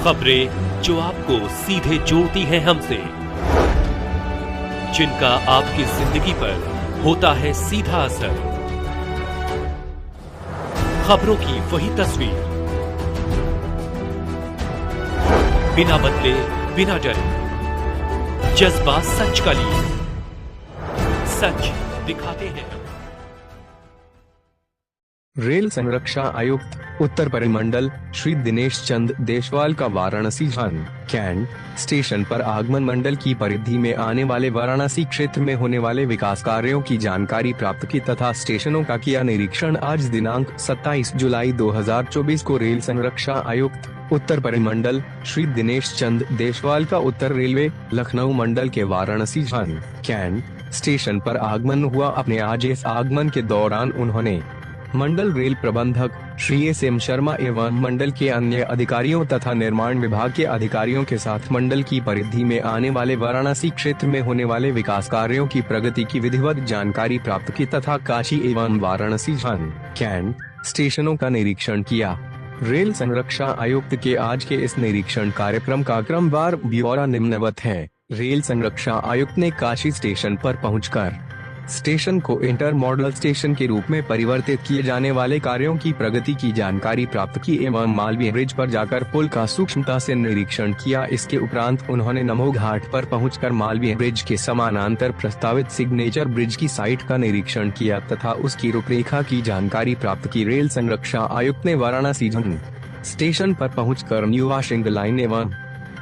खबरें जो आपको सीधे जोड़ती हैं हमसे, जिनका आपकी जिंदगी पर होता है सीधा असर। खबरों की वही तस्वीर, बिना बदले बिना डरे, जज्बा सच का लिए, सच दिखाते हैं। रेल संरक्षा आयुक्त उत्तर परिमंडल श्री दिनेश चंद देशवाल का वाराणसी कैंट स्टेशन पर आगमन मंडल की परिधि में आने वाले वाराणसी क्षेत्र में होने वाले विकास कार्यों की जानकारी प्राप्त की तथा स्टेशनों का किया निरीक्षण। आज दिनांक 27 जुलाई 2024 को रेल संरक्षा आयुक्त उत्तर परिमंडल श्री दिनेश चंद देशवाल का उत्तर रेलवे लखनऊ मंडल के वाराणसी कैंट स्टेशन पर आगमन हुआ। अपने आज इस आगमन के दौरान उन्होंने मंडल रेल प्रबंधक श्री एस.एम. शर्मा एवं मंडल के अन्य अधिकारियों तथा निर्माण विभाग के अधिकारियों के साथ मंडल की परिधि में आने वाले वाराणसी क्षेत्र में होने वाले विकास कार्यों की प्रगति की विधिवत जानकारी प्राप्त की तथा काशी एवं वाराणसी कैंट स्टेशनों का निरीक्षण किया। रेल संरक्षा आयुक्त के आज के इस निरीक्षण कार्यक्रम का क्रमवार ब्यौरा निम्नवत है। रेल संरक्षा आयुक्त ने काशी स्टेशन पर पहुंचकर स्टेशन को इंटर मॉडल स्टेशन के रूप में परिवर्तित किए जाने वाले कार्यों की प्रगति की जानकारी प्राप्त की एवं मालवीय ब्रिज पर जाकर पुल का सूक्ष्मता से निरीक्षण किया। इसके उपरांत उन्होंने नमो घाट पर पहुंचकर मालवीय ब्रिज के समानांतर प्रस्तावित सिग्नेचर ब्रिज की साइट का निरीक्षण किया तथा उसकी रूपरेखा की जानकारी प्राप्त की। रेल संरक्षा आयुक्त ने वाराणसी स्टेशन पर पहुंचकर न्यू वाशिंग लाइन एवं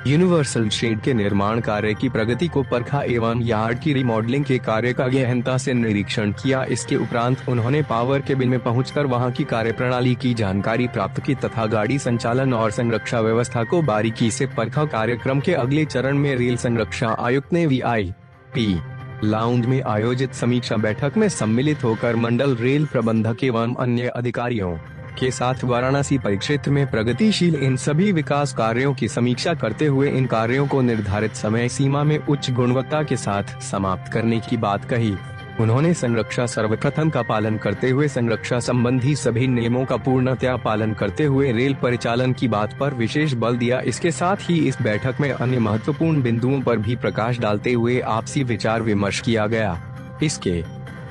यूनिवर्सल शेड के निर्माण कार्य की प्रगति को परखा एवं यार्ड की रिमॉडलिंग के कार्य का गहनता से निरीक्षण किया। इसके उपरांत उन्होंने पावर केबिन में पहुंचकर वहां की कार्यप्रणाली की जानकारी प्राप्त की तथा गाड़ी संचालन और संरक्षा व्यवस्था को बारीकी से परखा। कार्यक्रम के अगले चरण में रेल संरक्षा आयुक्त ने VIP लाउंज में आयोजित समीक्षा बैठक में सम्मिलित होकर मंडल रेल प्रबंधक एवं अन्य अधिकारियों के साथ वाराणसी परिक्षेत्र में प्रगतिशील इन सभी विकास कार्यों की समीक्षा करते हुए इन कार्यों को निर्धारित समय सीमा में उच्च गुणवत्ता के साथ समाप्त करने की बात कही। उन्होंने संरक्षा सर्वप्रथम का पालन करते हुए संरक्षा संबंधी सभी नियमों का पूर्णतया पालन करते हुए रेल परिचालन की बात पर विशेष बल दिया। इसके साथ ही इस बैठक में अन्य महत्वपूर्ण बिंदुओं पर भी प्रकाश डालते हुए आपसी विचार विमर्श किया गया। इसके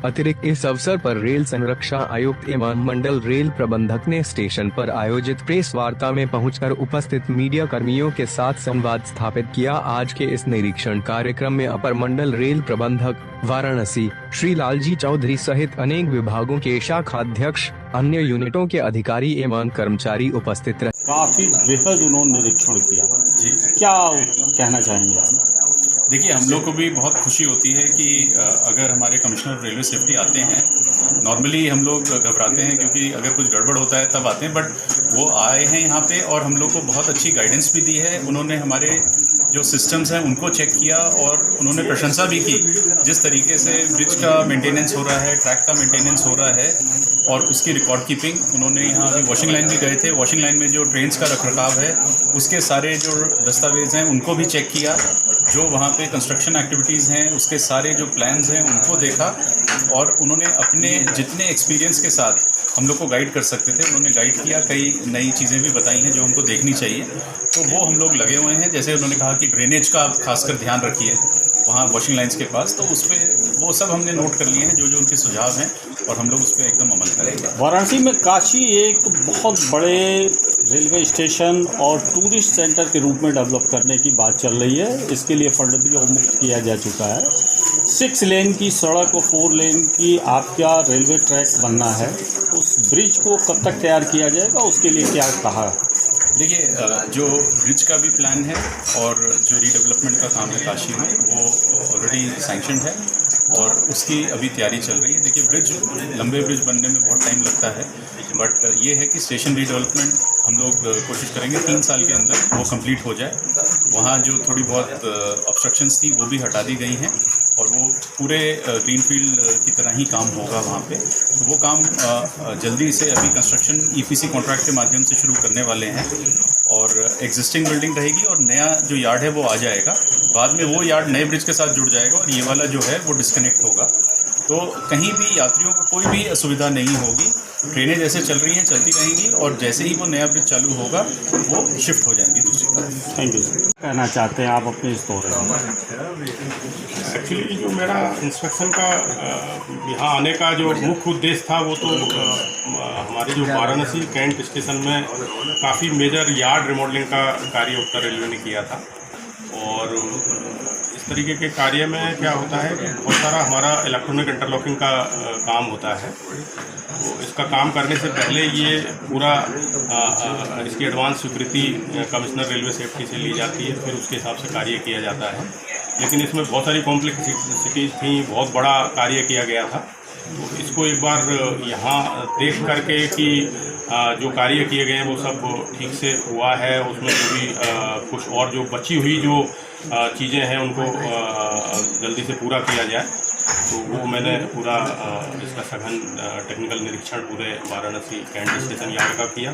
अतिरिक्त इस अवसर पर रेल संरक्षा आयुक्त एवं मंडल रेल प्रबंधक ने स्टेशन पर आयोजित प्रेस वार्ता में पहुंचकर उपस्थित मीडिया कर्मियों के साथ संवाद स्थापित किया। आज के इस निरीक्षण कार्यक्रम में अपर मंडल रेल प्रबंधक वाराणसी श्री लालजी चौधरी सहित अनेक विभागों के शाखाध्यक्ष, अन्य यूनिटों के अधिकारी एवं कर्मचारी उपस्थित रहे। काफी बेहद उन्होंने निरीक्षण किया जी, क्या कहना चाहेंगे? देखिए, हम लोग को भी बहुत खुशी होती है कि अगर हमारे कमिश्नर रेलवे सेफ्टी आते हैं, नॉर्मली हम लोग घबराते हैं क्योंकि अगर कुछ गड़बड़ होता है तब आते हैं, बट वो आए हैं यहाँ पे और हम लोग को बहुत अच्छी गाइडेंस भी दी है। उन्होंने हमारे जो सिस्टम्स हैं उनको चेक किया और उन्होंने प्रशंसा भी की जिस तरीके से ब्रिज का मेंटेनेंस हो रहा है, ट्रैक का मेंटेनेंस हो रहा है और उसकी रिकॉर्ड कीपिंग। उन्होंने यहाँ अभी वॉशिंग लाइन भी गए थे, वॉशिंग लाइन में जो ट्रेन्स का रखरखाव है उसके सारे जो दस्तावेज हैं उनको भी चेक किया। जो वहाँ पे कंस्ट्रक्शन एक्टिविटीज़ हैं उसके सारे जो प्लान्स हैं उनको देखा और उन्होंने अपने जितने एक्सपीरियंस के साथ हम लोग को गाइड कर सकते थे उन्होंने गाइड किया। कई नई चीज़ें भी बताई हैं जो हमको देखनी चाहिए, तो वो हम लोग लगे हुए हैं। जैसे उन्होंने कहा कि ड्रेनेज का आप खासकर ध्यान रखिए वहाँ वॉशिंग लाइन्स के पास, तो उस पर वो सब हमने नोट कर लिए हैं जो जो उनके सुझाव हैं और हम लोग उस पर एकदम अमल करेंगे। वाराणसी में काशी एक बहुत बड़े रेलवे स्टेशन और टूरिस्ट सेंटर के रूप में डेवलप करने की बात चल रही है। इसके लिए फंड भी मुक्त किया जा चुका है। 6 लेन की सड़क और 4 लेन की आपका रेलवे ट्रैक बनना है। उस ब्रिज को कब तक तैयार किया जाएगा, उसके लिए क्या कहा? देखिए, जो ब्रिज का भी प्लान है और जो रीडेवलपमेंट का काम है काशी में वो ऑलरेडी सैंक्शनड है और उसकी अभी तैयारी चल रही है। देखिए, ब्रिज लंबे ब्रिज बनने में बहुत टाइम लगता है, बट ये है कि स्टेशन रीडेवलपमेंट हम लोग कोशिश करेंगे 3 साल के अंदर वो कंप्लीट हो जाए। वहाँ जो थोड़ी बहुत ऑब्स्ट्रक्शंस थी वो भी हटा दी गई हैं और वो पूरे ग्रीनफील्ड की तरह ही काम होगा वहाँ पे। तो वो काम जल्दी से अभी कंस्ट्रक्शन EPC कॉन्ट्रैक्ट के माध्यम से शुरू करने वाले हैं और एग्जिस्टिंग बिल्डिंग रहेगी और नया जो यार्ड है वो आ जाएगा। बाद में वो यार्ड नए ब्रिज के साथ जुड़ जाएगा और ये वाला जो है वो डिस्कनेक्ट होगा, तो कहीं भी यात्रियों को कोई भी असुविधा नहीं होगी। ट्रेनें जैसे चल रही हैं चलती रहेंगी और जैसे ही वो नया ब्रिज चालू होगा वो शिफ्ट हो जाएंगी दूसरी तरफ। Thank you sir. कहना चाहते हैं आप अपने इस दौरे में? एक्चुअली जो मेरा इंस्पेक्शन का यहाँ आने का जो मुख्य उद्देश्य था वो तो हमारे जो वाराणसी कैंट स्टेशन में काफ़ी मेजर यार्ड रिमॉडलिंग का कार्य उत्तर रेलवे ने किया था। और इस तरीके के कार्य में क्या होता है कि बहुत सारा हमारा इलेक्ट्रॉनिक इंटरलॉकिंग का काम होता है। तो इसका काम करने से पहले ये पूरा इसकी एडवांस स्वीकृति कमिश्नर रेलवे सेफ्टी से ली जाती है, फिर उसके हिसाब से कार्य किया जाता है। लेकिन इसमें बहुत सारी कॉम्प्लेक्सिटीज़ थी, बहुत बड़ा कार्य किया गया था। तो इसको एक बार यहाँ देख करके कि जो कार्य किए गए हैं वो सब ठीक से हुआ है, उसमें जो भी कुछ और जो बची हुई जो चीज़ें हैं उनको जल्दी से पूरा किया जाए, तो वो मैंने पूरा इसका सघन टेक्निकल निरीक्षण पूरे वाराणसी कैंट स्टेशन यार्ड का किया।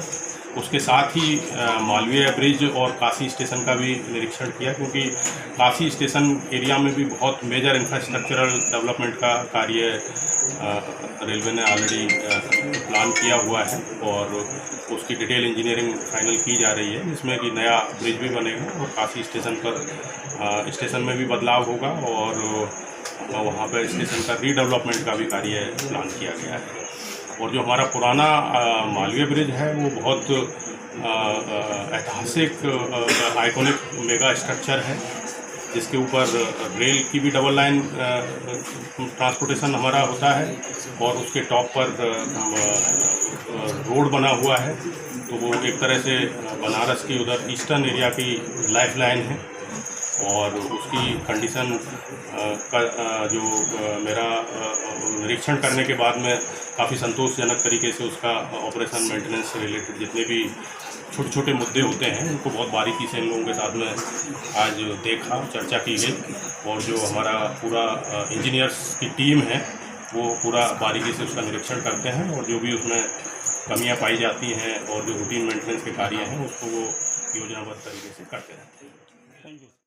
उसके साथ ही मालवीय ब्रिज और काशी स्टेशन का भी निरीक्षण किया, क्योंकि काशी स्टेशन एरिया में भी बहुत मेजर इंफ्रास्ट्रक्चरल डेवलपमेंट का कार्य रेलवे ने ऑलरेडी प्लान किया हुआ है और उसकी डिटेल इंजीनियरिंग फाइनल की जा रही है, जिसमें कि नया ब्रिज भी बनेगा और काशी स्टेशन पर स्टेशन में भी बदलाव होगा और वहाँ पर स्टेशन का रीडेवलपमेंट का भी कार्य प्लान किया गया है। और जो हमारा पुराना मालवीय ब्रिज है वो बहुत ऐतिहासिक आइकॉनिक मेगा स्ट्रक्चर है, जिसके ऊपर रेल की भी डबल लाइन ट्रांसपोर्टेशन हमारा होता है और उसके टॉप पर रोड बना हुआ है। तो वो एक तरह से बनारस की उधर ईस्टर्न एरिया की लाइफ लाइन है और उसकी कंडीशन का जो मेरा निरीक्षण करने के बाद में काफ़ी संतोषजनक तरीके से उसका ऑपरेशन मेंटेनेंस से रिलेटेड जितने भी छोटे छोटे मुद्दे होते हैं उनको बहुत बारीकी से इन लोगों के साथ में आज देखा, चर्चा की गई और जो हमारा पूरा इंजीनियर्स की टीम है वो पूरा बारीकी से उसका निरीक्षण करते हैं और जो भी उसमें कमियां पाई जाती हैं और जो रूटीन मेंटेनेंस के कार्य हैं उसको वो योजनाबद्ध तरीके से करते रहते हैं। Thank you.